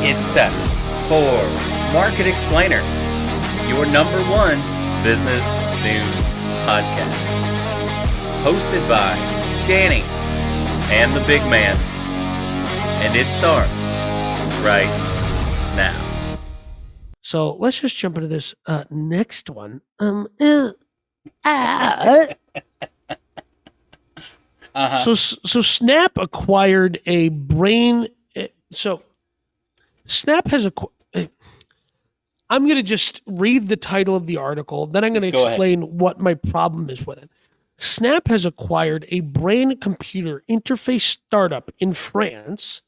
It's time for Market Explainer, your number one business news podcast. Hosted by Danny and the big man. And it starts right now. So let's just jump into this next one. So Snap acquired a brain. So Snap has I'm going to just read the title of the article, then I'm going to explain what my problem is with it. Snap has acquired a brain-computer interface startup in France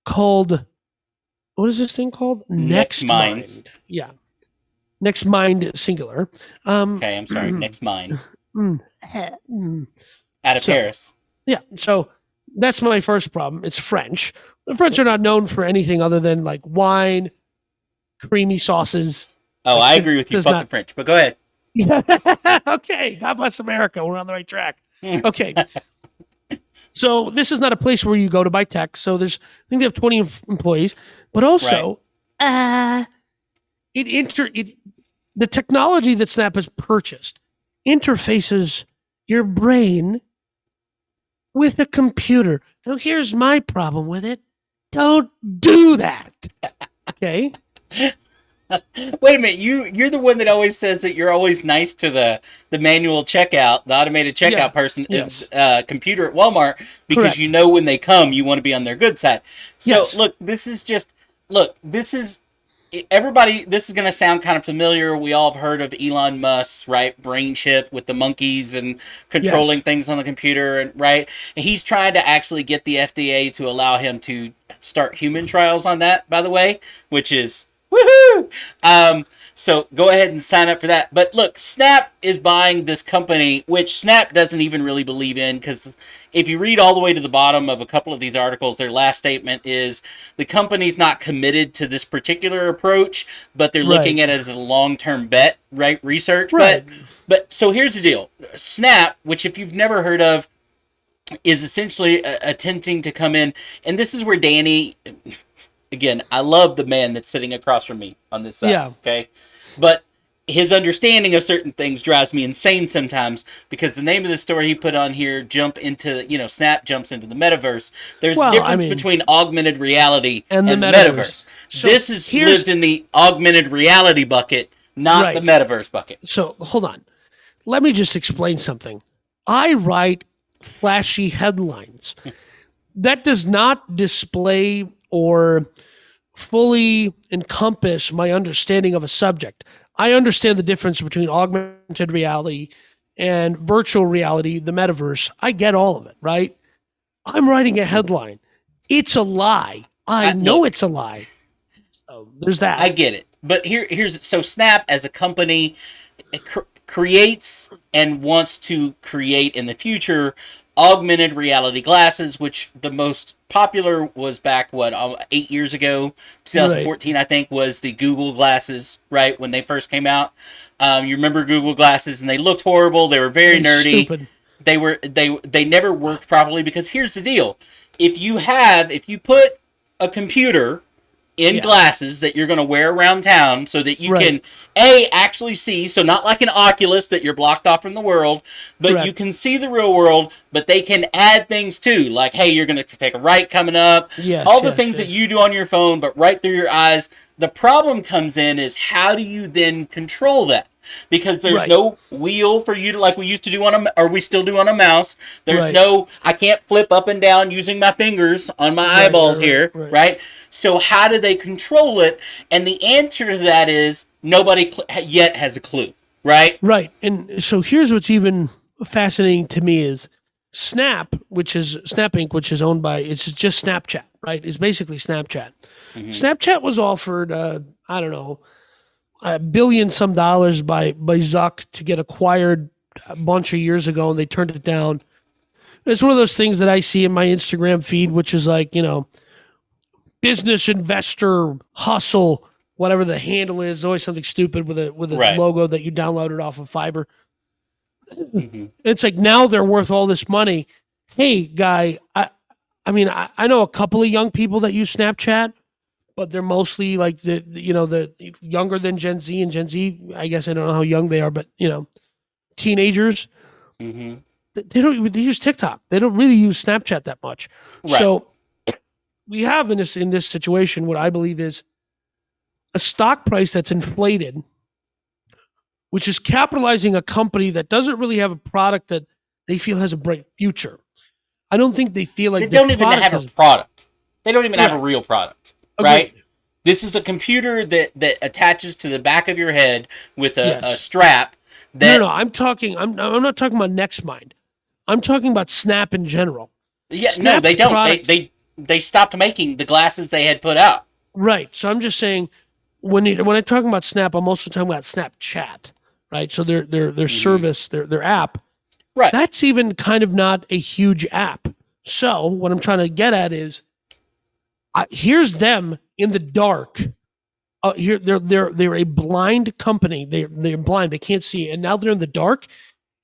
called, what is this thing called? NextMind. Yeah. NextMind singular. Okay, I'm sorry. NextMind. Out of Paris. Yeah, so that's my first problem. It's French. The French are not known for anything other than like wine, creamy sauces. Oh, I agree with you. Fuck the French, but go ahead. Okay, God bless America. We're on the right track. Okay. So this is not a place where you go to buy tech. So I think they have 20 employees, but also the technology that Snap has purchased interfaces your brain with a computer. Now here's my problem with it. Don't do that. Okay. Wait a minute, you're the one that always says that you're always nice to the manual checkout, the automated checkout person, computer at Walmart, because Correct. You know when they come, you want to be on their good side. So Yes. this is everybody. This is going to sound kind of familiar. We all have heard of Elon Musk's brain chip with the monkeys and controlling things on the computer, and and he's trying to actually get the FDA to allow him to start human trials on that. By the way, which is. Woohoo! So go ahead and sign up for that. But look, Snap is buying this company, which Snap doesn't even really believe in, because if you read all the way to the bottom of a couple of these articles, their last statement is the company's not committed to this particular approach, but they're looking at it as a long-term bet, research. Right. But so here's the deal. Snap, which if you've never heard of, is essentially attempting to come in, and this is where Danny... Again, I love the man that's sitting across from me on this side, okay? But his understanding of certain things drives me insane sometimes, because the name of the story he put on here, Snap jumps into the Metaverse. There's a difference between augmented reality and the Metaverse. So this lives in the augmented reality bucket, not the Metaverse bucket. So, hold on. Let me just explain something. I write flashy headlines. That does not display or fully encompass my understanding of a subject. I understand the difference between augmented reality and virtual reality, the metaverse. I get all of it, right? I'm writing a headline. It's a lie. I know it's a lie. So there's that. I get it. But here's Snap as a company creates and wants to create in the future augmented reality glasses, which the most popular was back 8 years ago, 2014 I think, was the Google glasses, when they first came out. You remember Google glasses, and they looked horrible. They were very nerdy. Stupid. They never worked properly, because here's the deal: if you put a computer in glasses that you're going to wear around town so that you can actually see, so not like an Oculus that you're blocked off from the world, but you can see the real world, but they can add things too, like, hey, you're going to take a right coming up, all the things that you do on your phone, but right through your eyes. The problem comes in is, how do you then control that? Because there's no wheel for you to, like we used to do we still do on a mouse. There's I can't flip up and down using my fingers on my eyeballs here, right? So how do they control it? And the answer to that is nobody yet has a clue, right? Right. And so here's what's even fascinating to me is Snap, which is Snap Inc., which is owned by, it's just Snapchat, right? It's basically Snapchat. Mm-hmm. Snapchat was offered, $1 billion some dollars by Zuck to get acquired a bunch of years ago, and they turned it down. It's one of those things that I see in my Instagram feed, which is like, business investor hustle, whatever the handle is, always something stupid with its logo that you downloaded off of Fiverr. Mm-hmm. It's like, now they're worth all this money. Hey, guy, I know a couple of young people that use Snapchat, but they're mostly like the younger than Gen Z, and Gen Z, I guess I don't know how young they are, but teenagers. Mm-hmm. They use TikTok. They don't really use Snapchat that much. Right. So we have in this situation what I believe is a stock price that's inflated, which is capitalizing a company that doesn't really have a product that they feel has a bright future. I don't think they feel like they don't even have a product. They don't even have a real product, right? Agreed. This is a computer that attaches to the back of your head with a strap. That No, I'm talking. I'm not talking about NextMind. I'm talking about Snap in general. Yeah, Snap's no, they don't. product, They stopped making the glasses they had put out. right. So I'm just saying when I'm talking about Snap, I'm also talking about Snapchat, right? So their service, their app, Right. that's even kind of not a huge app. So what I'm trying to get at is, here's them in the dark. Here they're a blind company. They're blind. They can't see, and now they're in the dark,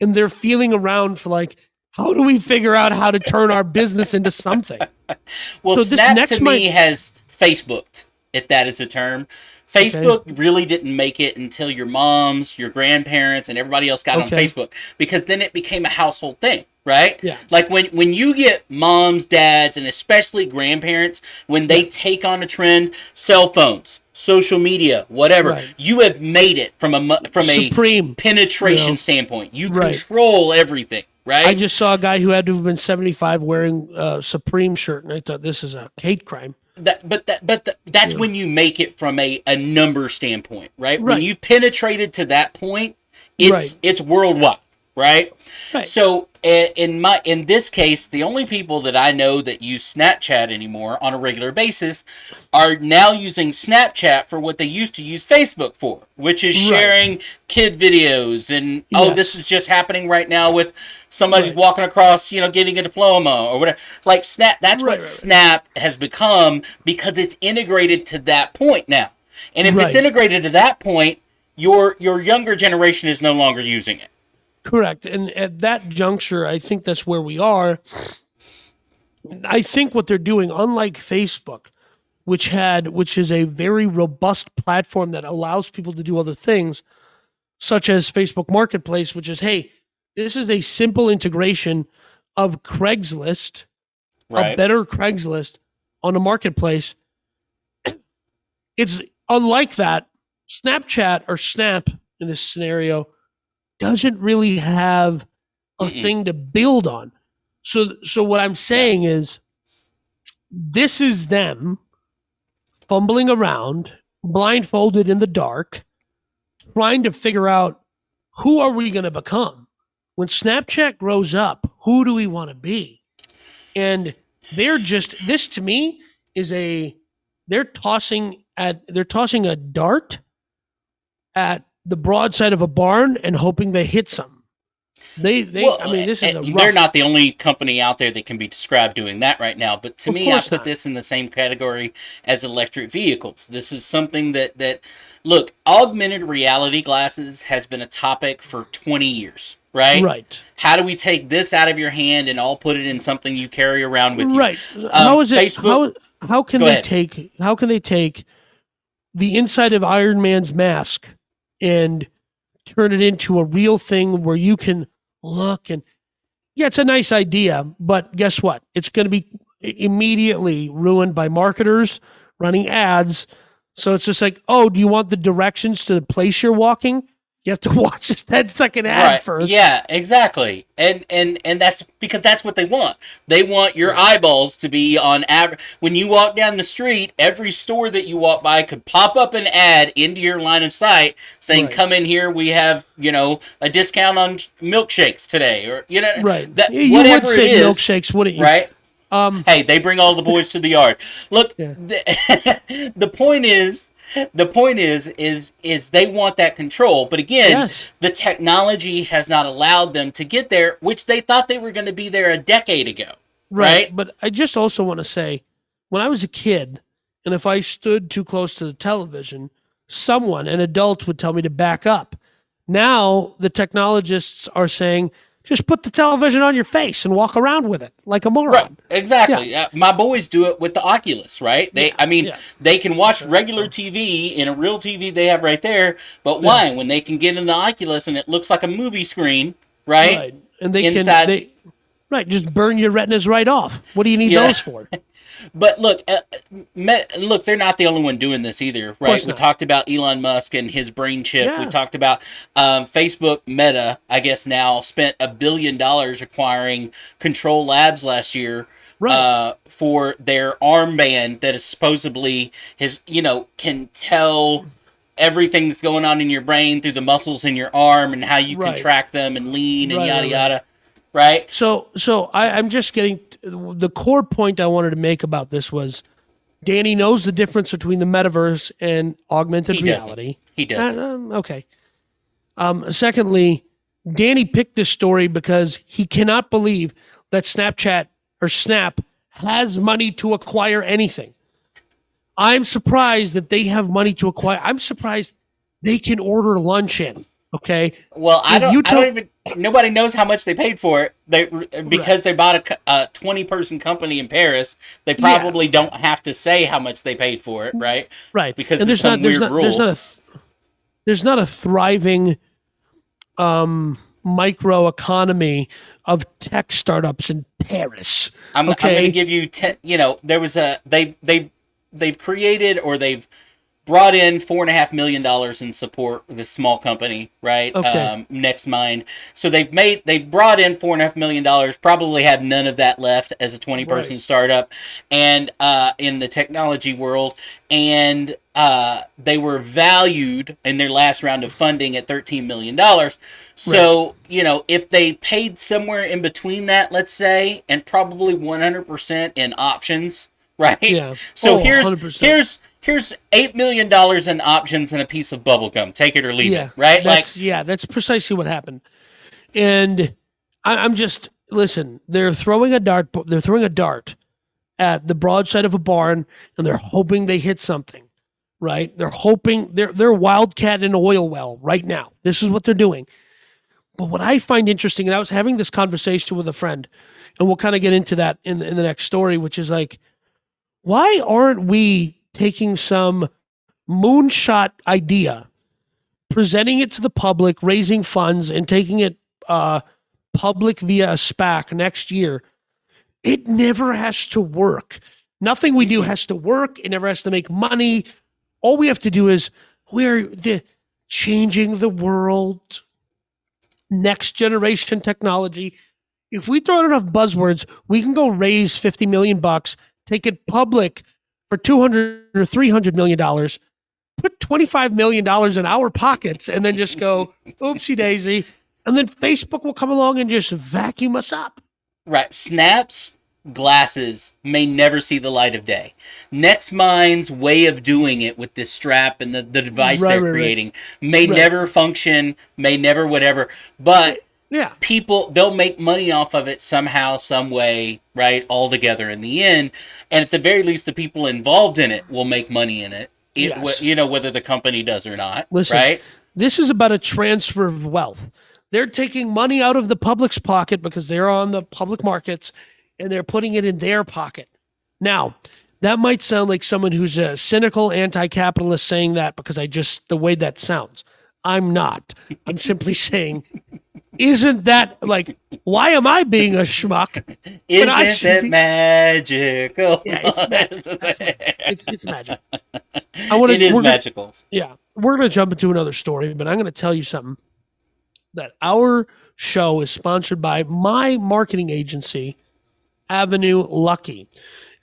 and they're feeling around for like, how do we figure out how to turn our business into something? Well, so Snap to me has Facebooked, if that is a term. Facebook really didn't make it until your moms, your grandparents, and everybody else got on Facebook, because then it became a household thing, right? Yeah. Like when you get moms, dads, and especially grandparents, when they take on a trend, cell phones, social media, whatever, you have made it from a Supreme penetration standpoint. You control everything. Right? I just saw a guy who had to have been 75 wearing a Supreme shirt, and I thought this is a hate crime. That's when you make it from a number standpoint, right? When you've penetrated to that point, it's worldwide, right? So in this case, the only people that I know that use Snapchat anymore on a regular basis are now using Snapchat for what they used to use Facebook for, which is sharing kid videos and this is just happening right now with somebody's walking across, getting a diploma or whatever. Like Snap, that's what Snap has become, because it's integrated to that point now. And if it's integrated to that point, your younger generation is no longer using it. Correct. And at that juncture, I think that's where we are. I think what they're doing, unlike Facebook, which is a very robust platform that allows people to do other things, such as Facebook Marketplace, which is, hey, this is a simple integration of Craigslist, a better Craigslist on a marketplace. It's unlike that. Snapchat or Snap in this scenario doesn't really have a thing to build on. So what I'm saying is, this is them fumbling around, blindfolded in the dark, trying to figure out, who are we going to become? When Snapchat grows up, who do we want to be? And this to me is they're tossing a dart at the broadside of a barn and hoping they hit something. This is they're not the only company out there that can be described doing that right now. But to me, I put this in the same category as electric vehicles. This is something that look, augmented reality glasses has been a topic for 20 years, right? Right. How do we take this out of your hand and all put it in something you carry around with you? Right. How is it? Facebook, how can they take the inside of Iron Man's mask and turn it into a real thing where you can look and, it's a nice idea, but guess what? It's going to be immediately ruined by marketers running ads. So it's just like, oh, do you want the directions to the place you're walking? You have to watch this 10-second ad first. Yeah, exactly. And that's because that's what they want. They want your eyeballs to be on average. When you walk down the street, every store that you walk by could pop up an ad into your line of sight saying, come in here, we have, a discount on milkshakes today. Or, that, you whatever would say it is. Milkshakes, wouldn't you? Right? Hey, they bring all the boys to the yard. Look, the point is, they want that control. But again, the technology has not allowed them to get there, which they thought they were going to be there a decade ago. Right? But I just also want to say, when I was a kid, and if I stood too close to the television, an adult would tell me to back up. Now, the technologists are saying, Just put the television on your face and walk around with it like a moron. Right, exactly. Yeah. My boys do it with the Oculus, right? They can watch regular TV in a real TV they have right there, but why? When they can get in the Oculus and it looks like a movie screen, right? Right. And just burn your retinas right off. What do you need those for? But look, they're not the only one doing this either, right? We talked about Elon Musk and his brain chip. Yeah. We talked about Facebook Meta, I guess now, spent $1 billion acquiring Control Labs last year for their armband that is supposedly can tell everything that's going on in your brain through the muscles in your arm and how you contract them and lean and yada yada. Right. So I'm just getting the core point I wanted to make about this was Danny knows the difference between the metaverse and augmented reality. He does. Okay. Secondly, Danny picked this story because he cannot believe that Snapchat or Snap has money to acquire anything. I'm surprised that they have money to acquire. I'm surprised they can order lunch in. Okay. Well, nobody knows how much they paid for it. Because they bought a 20-person company in Paris. They probably don't have to say how much they paid for it, right? Right. Because there's some weird rule. There's not a thriving micro economy of tech startups in Paris. I'm going to give you there was they've created or they've brought in $4.5 million in support of this small company, right? Okay. NextMind. So they've brought in $4.5 million, probably have none of that left as a 20-person startup, and in the technology world, and they were valued in their last round of funding at $13 million. So if they paid somewhere in between that, let's say, and probably 100% in options, right? Yeah. So Here's $8 million in options and a piece of bubble gum. Take it or leave it, right? That's precisely what happened. And I'm just listen. They're throwing a dart. They're throwing a dart at the broadside of a barn, and they're hoping they hit something, right? They're hoping they're wildcat in an oil well right now. This is what they're doing. But what I find interesting, and I was having this conversation with a friend, and we'll kind of get into that in the next story, which is like, why aren't we taking some moonshot idea, presenting it to the public, raising funds, and taking it public via a SPAC next year? It never has to work. Nothing we do has to work. It never has to make money. All we have to do is we're changing the world. Next generation technology. If we throw out enough buzzwords, we can go raise $50 million, take it public for $200 or $300 million, put $25 million in our pockets, and then just go, oopsie daisy. And then Facebook will come along and just vacuum us up. Right. Snap's glasses may never see the light of day. NextMind's way of doing it with this strap and the device they're creating may never function, may never whatever. But people, they'll make money off of it somehow, some way, right, all together in the end. And at the very least, the people involved in it will make money in it, whether the company does or not. Listen, right? This is about a transfer of wealth. They're taking money out of the public's pocket because they're on the public markets, and they're putting it in their pocket. Now, that might sound like someone who's a cynical anti-capitalist saying that because the way that sounds. I'm not. I'm simply saying, isn't that like, why am I being a schmuck? Isn't it magical? Yeah, it's magical. It's magic. It is magical. We're going to jump into another story, but I'm going to tell you something. That our show is sponsored by my marketing agency, Avenue Lucky.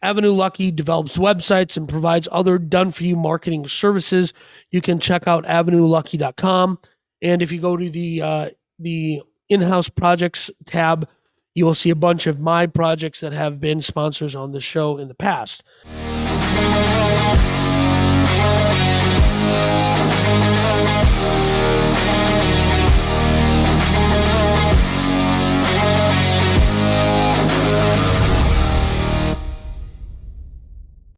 Avenue Lucky develops websites and provides other done-for-you marketing services. You can check out avenuelucky.com. And if you go to the in-house projects tab, you will see a bunch of my projects that have been sponsors on the show in the past.